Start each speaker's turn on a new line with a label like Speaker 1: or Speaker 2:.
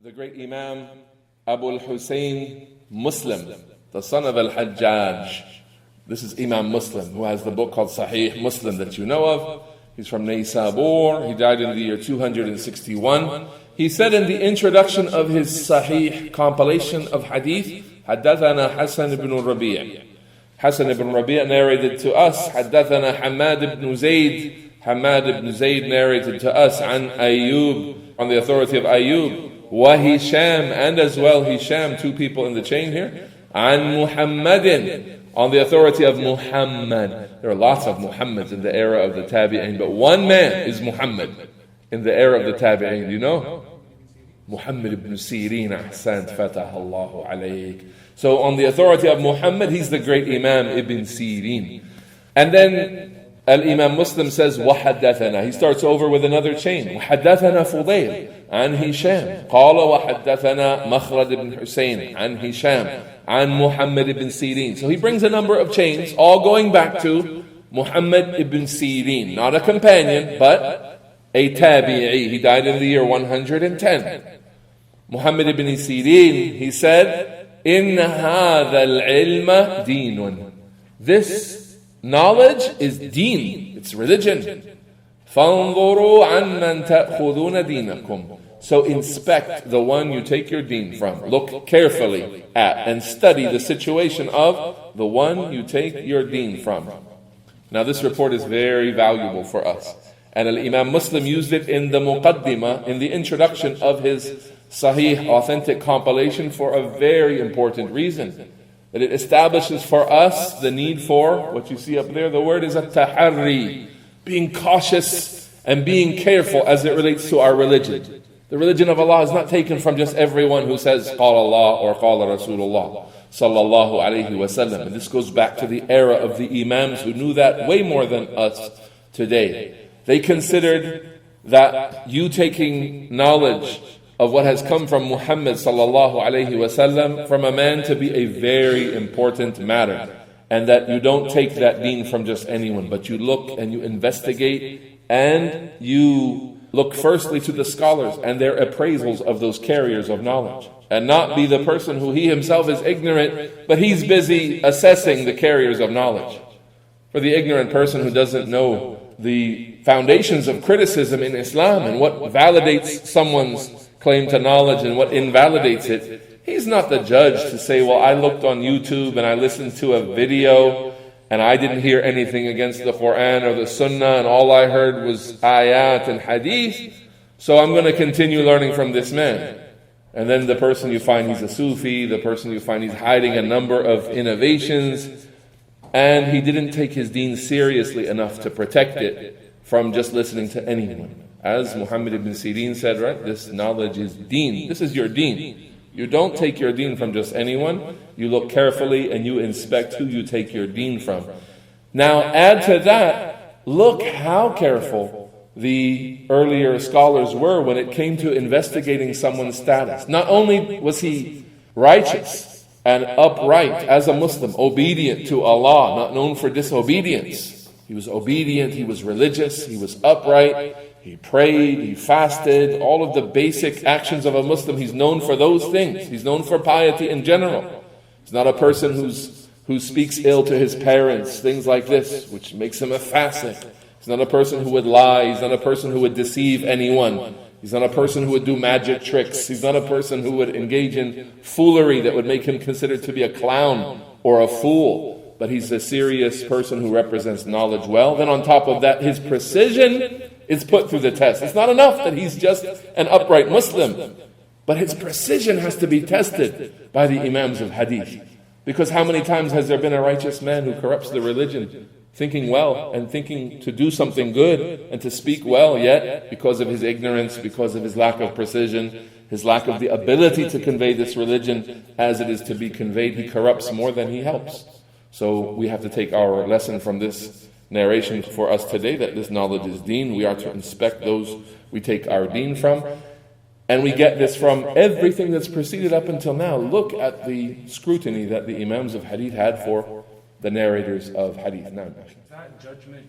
Speaker 1: The great Imam Abu al-Hussein Muslim, the son of al-Hajjaj. This is Imam Muslim, who has the book called Sahih Muslim that you know of. He's from Naysabur. He died in the year 261. He said in the introduction of his Sahih compilation of hadith, حدثنا حسن بن ربيع. Hassan ibn Rabi' narrated to us, حدثنا حماد ibn Zayd. Hamad ibn Zayd narrated to us, عن Ayyub, on the authority of Ayyub. وهشام, and as well Hisham, two people in the chain here. عن محمد, on the authority of Muhammad. There are lots of Muhammads in the era of the Taabi'een, but one man is Muhammad in the era of the Taabi'een. Do you know? Muhammad ibn Seereen, ahsant, fatah Allahu alayk. So on the authority of Muhammad, he's the great Imam Ibn Seereen. And then Al-Imam Muslim says, وَحَدَّثَنَا. He starts over with another chain. وَحَدَّثَنَا فُضَيْل عن هشام قال وحدثنا مخلد بن حسين عن هشام عن محمد ibn Seereen. So he brings a number of chains, all going back to Muhammad ibn Seereen, not a companion, but a tabi'i. He died in the year 110. Muhammad ibn Seereen, he said, إِنَّ هَذَا الْعِلْمَ دِينٌ. This knowledge is deen, it's religion. فَانظُرُوا عَمَّنْ تَأْخُذُونَ دِينَكُمْ. So inspect the one you take your deen from. Look carefully at and study the situation of the one you take your deen from. Now this report is very valuable for us. And Al-Imam Muslim used it in the Muqaddimah, in the introduction of his Sahih authentic compilation, for a very important reason. That it establishes for us the need for, what you see up there, the word is at-taharri, being cautious and being careful as it relates to our religion. The religion of Allah is not taken from just everyone who says قال Allah or قال Rasulullah sallallahu alayhi wa sallam. And this goes back to the era of the Imams who knew that way more than us today. They considered that you taking knowledge of what has come from Muhammad sallallahu alayhi wa sallam from a man to be a very important matter. And that you don't take that deen from just anyone, but you look and you investigate and you look firstly to the scholars and their appraisals of those carriers of knowledge. And not be the person who he himself is ignorant, but he's busy assessing the carriers of knowledge. For the ignorant person who doesn't know the foundations of criticism in Islam and what validates someone's claim to knowledge and what invalidates it, he's not the judge to say, well, I looked on YouTube and I listened to a video and I didn't hear anything against the Quran or the Sunnah and all I heard was ayat and hadith, so I'm going to continue learning from this man. And then the person you find he's a Sufi, the person you find he's hiding a number of innovations, and he didn't take his deen seriously enough to protect it from just listening to anyone. As Muhammad ibn Seereen said, right, this knowledge is deen. This is your deen. You don't take your deen from just anyone. You look carefully and you inspect who you take your deen from. Now add to that, look how careful the earlier scholars were when it came to investigating someone's status. Not only was he righteous and upright as a Muslim, obedient to Allah, not known for disobedience. He was obedient, he was religious, he was upright, he prayed, he fasted, all of the basic actions of a Muslim. He's known for those things. He's known for piety in general. He's not a person who speaks ill to his parents, things like this, which makes him a fasiq. He's not a person who would lie. He's not a person who would deceive anyone. He's not a person who would do magic tricks. He's not a person who would engage in foolery that would make him considered to be a clown or a fool. But he's a serious person who represents knowledge well. Then on top of that, his precision is put through the test. It's not enough that he's just an upright Muslim, but his precision has to be tested by the Imams of Hadith. Because how many times has there been a righteous man who corrupts the religion, thinking well and thinking to do something good and to speak well, yet because of his ignorance, because of his lack of precision, his lack of the ability to convey this religion as it is to be conveyed, he corrupts more than he helps. So we have to take our lesson from this narration for us today, that this knowledge is deen. We are to inspect those we take our deen from. And we get this from everything that's preceded up until now. Look at the scrutiny that the Imams of Hadith had for the narrators of Hadith. Now,
Speaker 2: is that judgment